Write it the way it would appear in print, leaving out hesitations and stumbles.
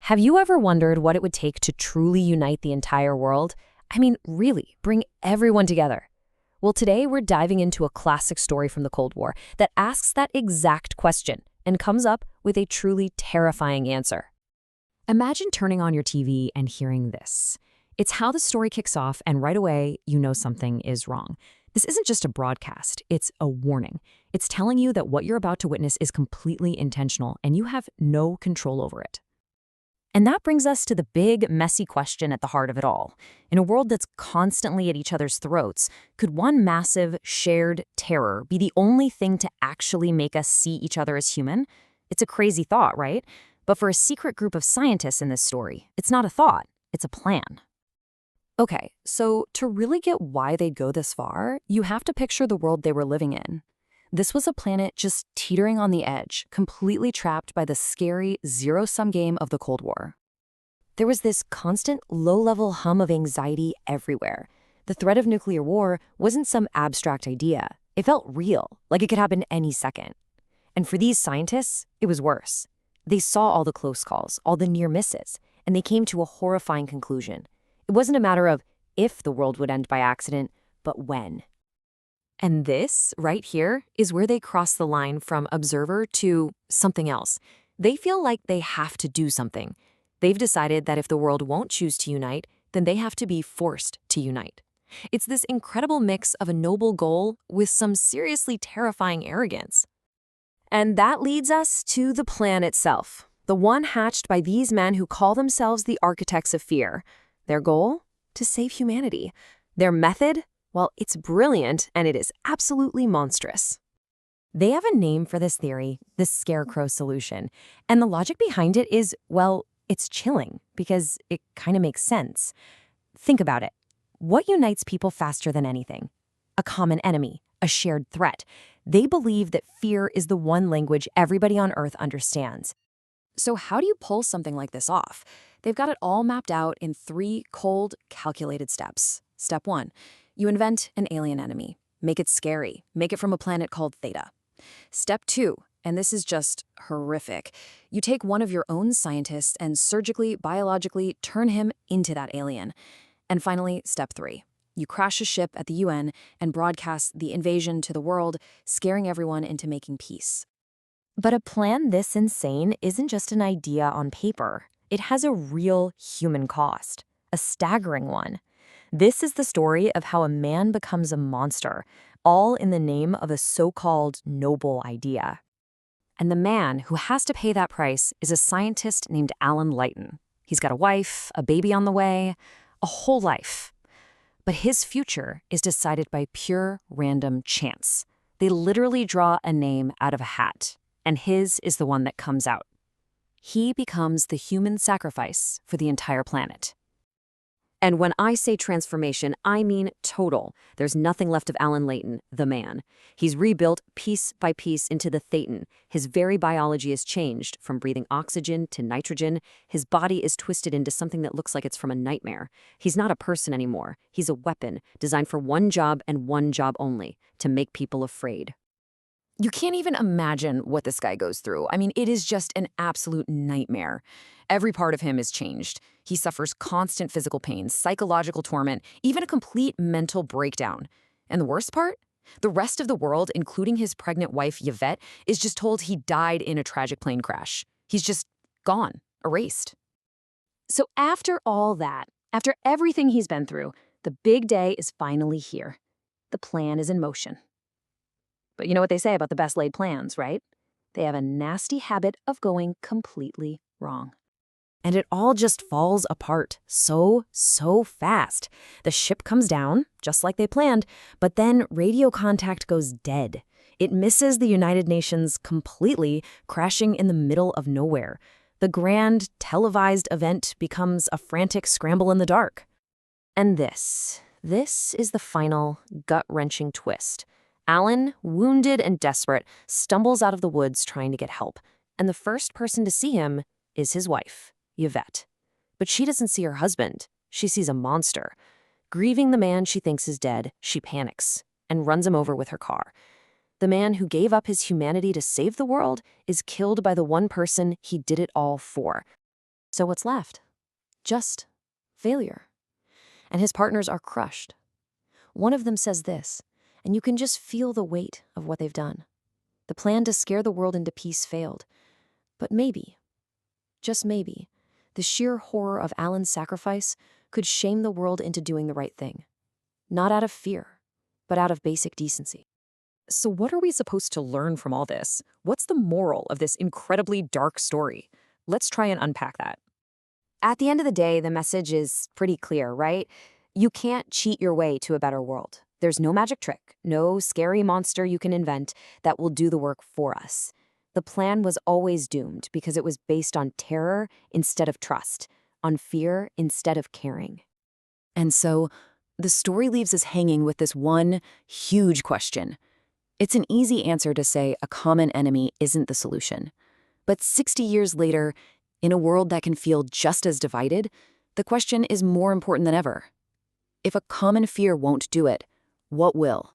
Have you ever wondered what it would take to truly unite the entire world? I mean, really, bring everyone together. Well, today we're diving into a classic story from the Cold War that asks that exact question and comes up with a truly terrifying answer. Imagine turning on your TV and hearing this. It's how the story kicks off, and right away, you know something is wrong. This isn't just a broadcast, it's a warning. It's telling you that what you're about to witness is completely intentional, and you have no control over it. And that brings us to the big, messy question at the heart of it all. In a world that's constantly at each other's throats, could one massive, shared terror be the only thing to actually make us see each other as human? It's a crazy thought, right? But for a secret group of scientists in this story, it's not a thought, it's a plan. Okay, so to really get why they'd go this far, you have to picture the world they were living in. This was a planet just teetering on the edge, completely trapped by the scary zero-sum game of the Cold War. There was this constant low-level hum of anxiety everywhere. The threat of nuclear war wasn't some abstract idea. It felt real, like it could happen any second. And for these scientists, it was worse. They saw all the close calls, all the near misses, and they came to a horrifying conclusion. It wasn't a matter of if the world would end by accident, but when. And this, right here, is where they cross the line from observer to something else. They feel like they have to do something. They've decided that if the world won't choose to unite, then they have to be forced to unite. It's this incredible mix of a noble goal with some seriously terrifying arrogance. And that leads us to the plan itself, the one hatched by these men who call themselves the architects of fear. Their goal? To save humanity. Their method? Well, it's brilliant, and it is absolutely monstrous. They have a name for this theory, the scarecrow solution. And the logic behind it is, well, it's chilling, because it kind of makes sense. Think about it. What unites people faster than anything? A common enemy, a shared threat. They believe that fear is the one language everybody on Earth understands. So how do you pull something like this off? They've got it all mapped out in 3 cold, calculated steps. Step 1. You invent an alien enemy. Make it scary. Make it from a planet called Theta. Step 2, and this is just horrific. You take one of your own scientists and surgically, biologically turn him into that alien. And finally, step 3. You crash a ship at the UN and broadcast the invasion to the world, scaring everyone into making peace. But a plan this insane isn't just an idea on paper. It has a real human cost, a staggering one. This is the story of how a man becomes a monster, all in the name of a so-called noble idea. And the man who has to pay that price is a scientist named Leighton. He's got a wife, a baby on the way, a whole life. But his future is decided by pure random chance. They literally draw a name out of a hat, and his is the one that comes out. He becomes the human sacrifice for the entire planet. And when I say transformation, I mean total. There's nothing left of Leighton, the man. He's rebuilt piece by piece into the Thetan. His very biology is changed, from breathing oxygen to nitrogen. His body is twisted into something that looks like it's from a nightmare. He's not a person anymore. He's a weapon, designed for one job and one job only, to make people afraid. You can't even imagine what this guy goes through. I mean, it is just an absolute nightmare. Every part of him is changed. He suffers constant physical pain, psychological torment, even a complete mental breakdown. And the worst part? The rest of the world, including his pregnant wife, Yvette, is just told he died in a tragic plane crash. He's just gone, erased. So after all that, after everything he's been through, the big day is finally here. The plan is in motion. But you know what they say about the best laid plans, right? They have a nasty habit of going completely wrong. And it all just falls apart so fast. The ship comes down, just like they planned, but then radio contact goes dead. It misses the United Nations completely, crashing in the middle of nowhere. The grand, televised event becomes a frantic scramble in the dark. And this is the final, gut-wrenching twist. Alan, wounded and desperate, stumbles out of the woods trying to get help, and the first person to see him is his wife, Yvette. But she doesn't see her husband. She sees a monster. Grieving the man she thinks is dead, she panics and runs him over with her car. The man who gave up his humanity to save the world is killed by the one person he did it all for. So what's left? Just failure. And his partners are crushed. One of them says this, and you can just feel the weight of what they've done. The plan to scare the world into peace failed. But maybe, just maybe, the sheer horror of Alan's sacrifice could shame the world into doing the right thing. Not out of fear, but out of basic decency. So what are we supposed to learn from all this? What's the moral of this incredibly dark story? Let's try and unpack that. At the end of the day, the message is pretty clear, right? You can't cheat your way to a better world. There's no magic trick, no scary monster you can invent that will do the work for us. The plan was always doomed because it was based on terror instead of trust, on fear instead of caring. And so, the story leaves us hanging with this one huge question. It's an easy answer to say a common enemy isn't the solution. But 60 years later, in a world that can feel just as divided, the question is more important than ever. If a common fear won't do it, what will?